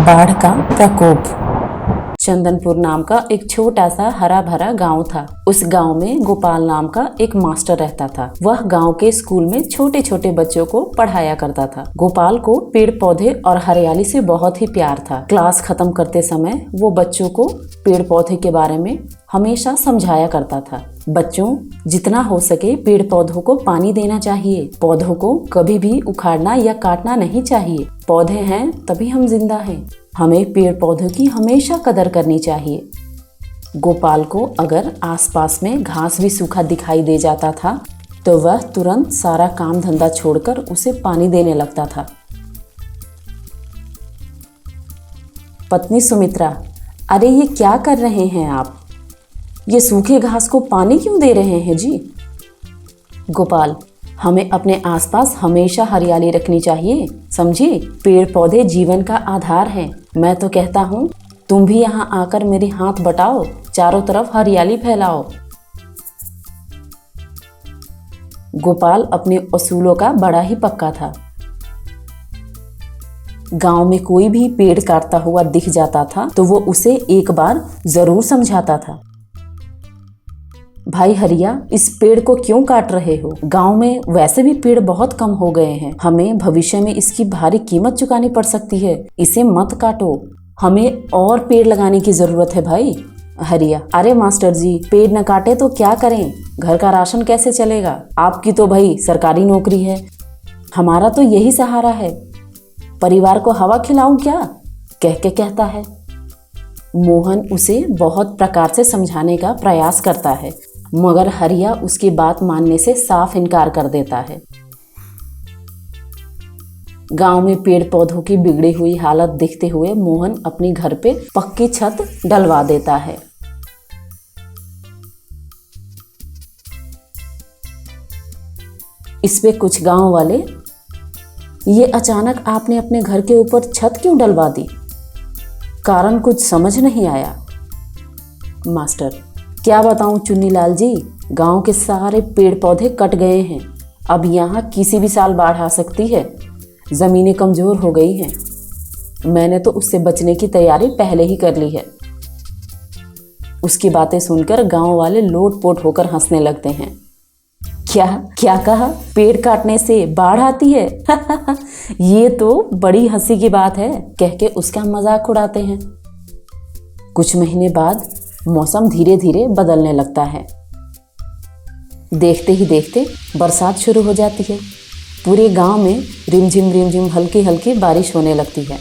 बाढ़ का प्रकोप। चंदनपुर नाम का एक छोटा सा हरा भरा गांव था। उस गांव में गोपाल नाम का एक मास्टर रहता था। वह गांव के स्कूल में छोटे छोटे बच्चों को पढ़ाया करता था। गोपाल को पेड़ पौधे और हरियाली से बहुत ही प्यार था। क्लास खत्म करते समय वो बच्चों को पेड़ पौधे के बारे में हमेशा समझाया करता था। बच्चों, जितना हो सके पेड़ पौधों को पानी देना चाहिए। पौधों को कभी भी उखाड़ना या काटना नहीं चाहिए। पौधे हैं तभी हम जिंदा हैं। हमें पेड़ पौधों की हमेशा कदर करनी चाहिए। गोपाल को अगर आसपास में घास भी सूखा दिखाई दे जाता था तो वह तुरंत सारा काम धंधा छोड़कर उसे पानी देने लगता था। पत्नी सुमित्रा, अरे ये क्या कर रहे हैं आप? ये सूखे घास को पानी क्यों दे रहे हैं जी? गोपाल, हमें अपने आसपास हमेशा हरियाली रखनी चाहिए, समझे? पेड़ पौधे जीवन का आधार हैं। मैं तो कहता हूँ तुम भी यहाँ आकर मेरे हाथ बटाओ, चारों तरफ हरियाली फैलाओ। गोपाल अपने असूलों का बड़ा ही पक्का था। गांव में कोई भी पेड़ काटता हुआ दिख जाता था तो वो उसे एक बार जरूर समझाता था। भाई हरिया, इस पेड़ को क्यों काट रहे हो? गांव में वैसे भी पेड़ बहुत कम हो गए हैं। हमें भविष्य में इसकी भारी कीमत चुकानी पड़ सकती है। इसे मत काटो, हमें और पेड़ लगाने की जरूरत है भाई। हरिया, अरे मास्टर जी, पेड़ न काटे तो क्या करें? घर का राशन कैसे चलेगा? आपकी तो भाई सरकारी नौकरी है, हमारा तो यही सहारा है। परिवार को हवा खिलाऊं क्या? कह के कहता है। मोहन उसे बहुत प्रकार से समझाने का प्रयास करता है, मगर हरिया उसकी बात मानने से साफ इनकार कर देता है। गांव में पेड़ पौधों की बिगड़ी हुई हालत देखते हुए मोहन अपने घर पे पक्की छत डलवा देता है। इस पे कुछ गांव वाले, ये अचानक आपने अपने घर के ऊपर छत क्यों डलवा दी? कारण कुछ समझ नहीं आया। मास्टर, क्या बताऊं चुन्नीलाल जी, गांव के सारे पेड़ पौधे कट गए हैं। अब यहाँ किसी भी साल बाढ़ आ सकती है। जमीनें कमजोर हो गई हैं। मैंने तो उससे बचने की तैयारी पहले ही कर ली है। उसकी बातें सुनकर गांव वाले लोटपोट होकर हंसने लगते हैं। क्या क्या कहा? पेड़ काटने से बाढ़ आती है? ये तो बड़ी हंसी की बात है, कह के उसका मजाक उड़ाते हैं। कुछ महीने बाद मौसम धीरे धीरे बदलने लगता है। देखते ही देखते बरसात शुरू हो जाती है। पूरे गांव में रिमझिम हल्की हल्की बारिश होने लगती है।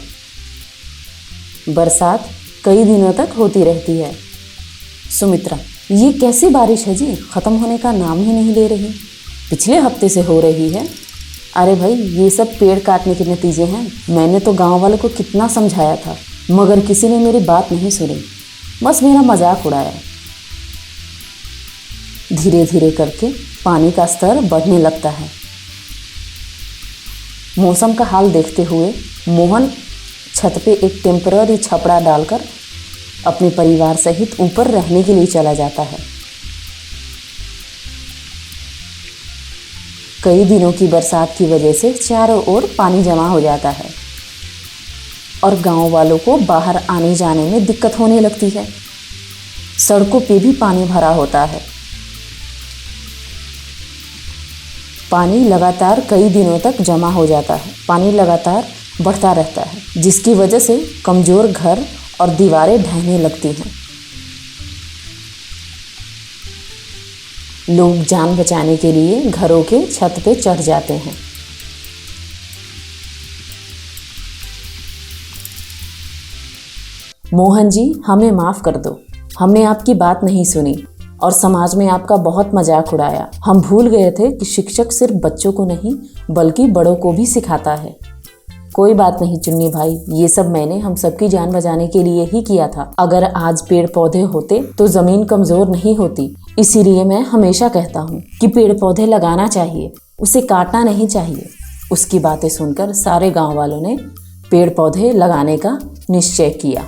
बरसात कई दिनों तक होती रहती है। सुमित्रा, ये कैसी बारिश है जी? खत्म होने का नाम ही नहीं ले रही। पिछले हफ्ते से हो रही है। अरे भाई, ये सब पेड़ काटने के नतीजे हैं। मैंने तो गांव वालों को कितना समझाया था, मगर किसी ने मेरी बात नहीं सुनी, बस मेरा मजाक उड़ाया। धीरे धीरे करके पानी का स्तर बढ़ने लगता है। मौसम का हाल देखते हुए मोहन छत पे एक टेम्पररी छपड़ा डालकर अपने परिवार सहित ऊपर रहने के लिए चला जाता है। कई दिनों की बरसात की वजह से चारों ओर पानी जमा हो जाता है और गांव वालों को बाहर आने जाने में दिक्कत होने लगती है। सड़कों पे भी पानी भरा होता है। पानी लगातार कई दिनों तक जमा हो जाता है। पानी लगातार बढ़ता रहता है, जिसकी वजह से कमजोर घर और दीवारें ढहने लगती हैं। लोग जान बचाने के लिए घरों के छत पे चढ़ जाते हैं। मोहन जी, हमें माफ कर दो। हमने आपकी बात नहीं सुनी और समाज में आपका बहुत मजाक उड़ाया। हम भूल गए थे कि शिक्षक सिर्फ बच्चों को नहीं बल्कि बड़ों को भी सिखाता है। कोई बात नहीं चुन्नी भाई, ये सब मैंने हम सबकी जान बचाने के लिए ही किया था। अगर आज पेड़ पौधे होते तो जमीन कमजोर नहीं होती। इसीलिए मैं हमेशा कहता हूँ कि पेड़ पौधे लगाना चाहिए, उसे काटना नहीं चाहिए। उसकी बातें सुनकर सारे गांव वालों ने पेड़ पौधे लगाने का निश्चय किया।